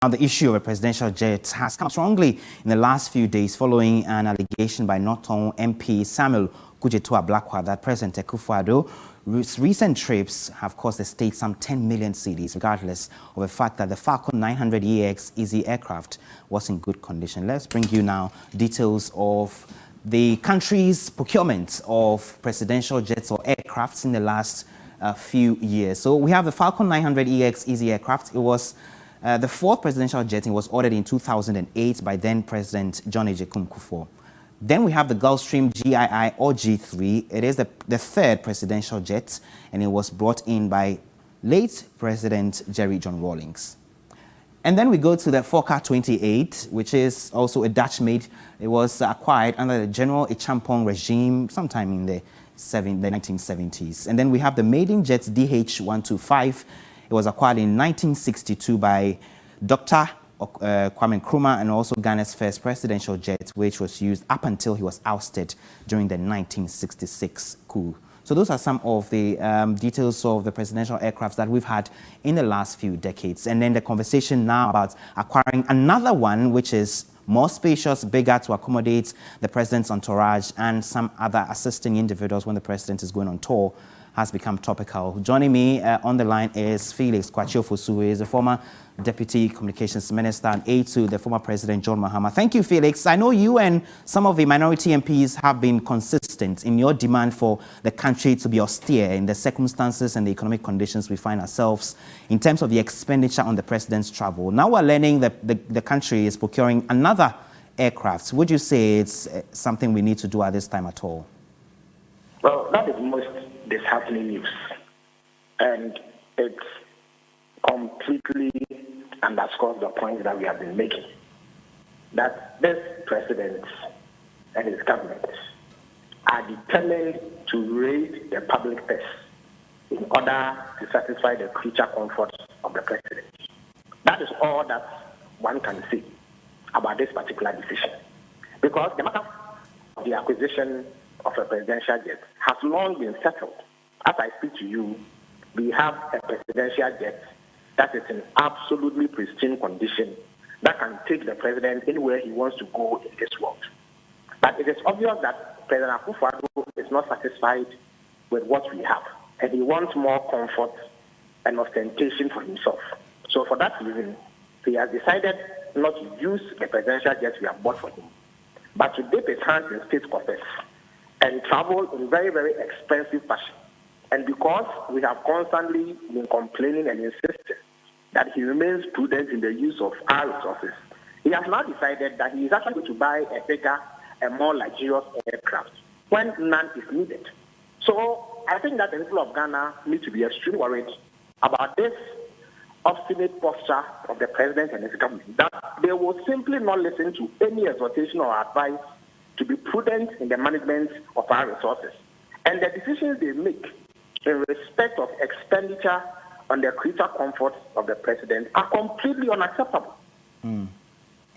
Now, the issue of a presidential jet has come strongly in the last few days following an allegation by Norton MP Samuel Kujetua-Blakwa that President Akufo-Addo's recent trips have cost the state some 10 million cedis, regardless of the fact that the Falcon 900EX easy aircraft was in good condition. Let's bring you now details of the country's procurement of presidential jets or aircrafts in the last few years. So we have the Falcon 900EX easy aircraft. It was the fourth presidential jet. It was ordered in 2008 by then President John Ejekun Kufuor. Then we have the Gulfstream GII or G3. It is the third presidential jet, and it was brought in by late President Jerry John Rawlings. And then we go to the Fokker 28, which is also a Dutch-made. It was acquired under the General Achampong regime sometime in the 1970s. And then we have the maiden jet DH-125. It was acquired in 1962 by Dr. Kwame Nkrumah, and also Ghana's first presidential jet, which was used up until he was ousted during the 1966 coup. So those are some of the details of the presidential aircrafts that we've had in the last few decades. And then the conversation now about acquiring another one, which is more spacious, bigger, to accommodate the president's entourage and some other assisting individuals when the president is going on tour, has become topical. Joining me on the line is Felix Ofosu, who is a former Deputy Communications Minister and aide to the former President John Mahama. Thank you, Felix. I know you and some of the minority MPs have been consistent in your demand for the country to be austere in the circumstances and the economic conditions we find ourselves in terms of the expenditure on the president's travel. Now we're learning that the country is procuring another aircraft. Would you say it's something we need to do at this time at all? Well, that is most disheartening news, and it completely underscores the point that we have been making, that this president and his government are determined to raise the public purse in order to satisfy the creature comforts of the president. That is all that one can say about this particular decision, because the matter of the acquisition of a presidential jet has long been settled. As I speak to you, we have a presidential jet that is in absolutely pristine condition that can take the president anywhere he wants to go in this world. But it is obvious that President Akufo-Addo is not satisfied with what we have, and he wants more comfort and ostentation for himself. So for that reason, he has decided not to use the presidential jet we have bought for him, but to dip his hands in state coffers and travel in very, very expensive fashion. And because we have constantly been complaining and insisting that he remains prudent in the use of our resources, he has now decided that he is actually going to buy a bigger and more luxurious aircraft when none is needed. So I think that the people of Ghana need to be extremely worried about this obstinate posture of the president and his government, that they will simply not listen to any exhortation or advice to be prudent in the management of our resources. And the decisions they make in respect of expenditure on the creature comforts of the president are completely unacceptable.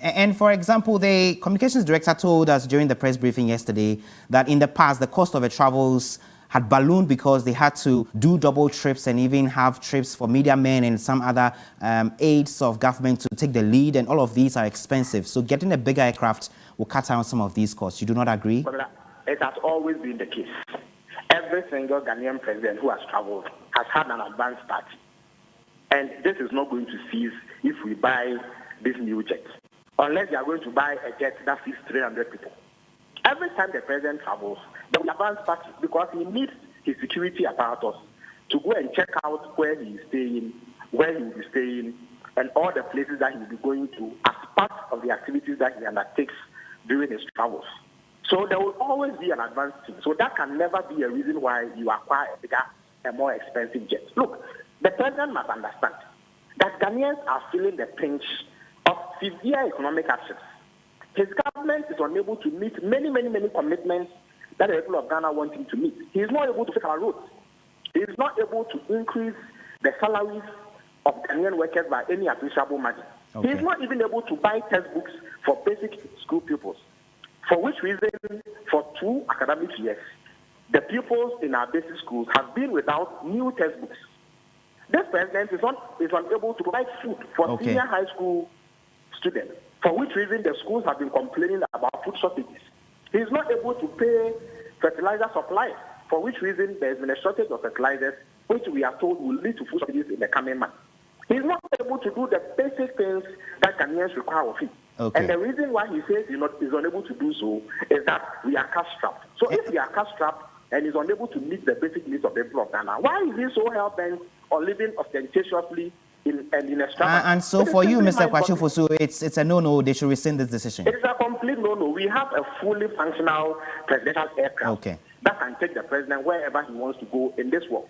And for example, the communications director told us during the press briefing yesterday that in the past, the cost of the travels had ballooned because they had to do double trips and even have trips for media men and some other aides of government to take the lead, and all of these are expensive. So getting a bigger aircraft will cut down some of these costs. You do not agree? Well, it has always been the case. Every single Ghanaian president who has traveled has had an advance party. And this is not going to cease if we buy this new jet, unless you are going to buy a jet that fits 300 people. Every time the president travels, there will be advance party because he needs his security apparatus to go and check out where he is staying, where he will be staying, and all the places that he will be going to as part of the activities that he undertakes during his travels. So there will always be an advance team. So that can never be a reason why you acquire a bigger and more expensive jet. Look, the president must understand that Ghanaians are feeling the pinch of severe economic actions. His government is unable to meet many commitments that the people of Ghana want him to meet. He is not able to fix our roads. He is not able to increase the salaries of Ghanaian workers by any appreciable margin. Okay. He is not even able to buy textbooks for basic school pupils. For which reason, for 2 academic years, the pupils in our basic schools have been without new textbooks. This president is unable to provide food for senior high school students, for which reason the schools have been complaining about food shortages. He is not able to pay fertilizer supply, for which reason there has been a shortage of fertilizers, which we are told will lead to food shortages in the coming months. He is not able to do the basic things that Ghanaians require of him. And the reason why he says he's unable to do so is that we are cash-strapped. So if we are cash-strapped and is unable to meet the basic needs of the people of Ghana, why is he so hell-bent on living ostentatiously in a struggle? And so for you, Mr. Ofosu, it's a no-no. They should rescind this decision. It is a complete no-no. We have a fully functional presidential aircraft that can take the president wherever he wants to go in this world.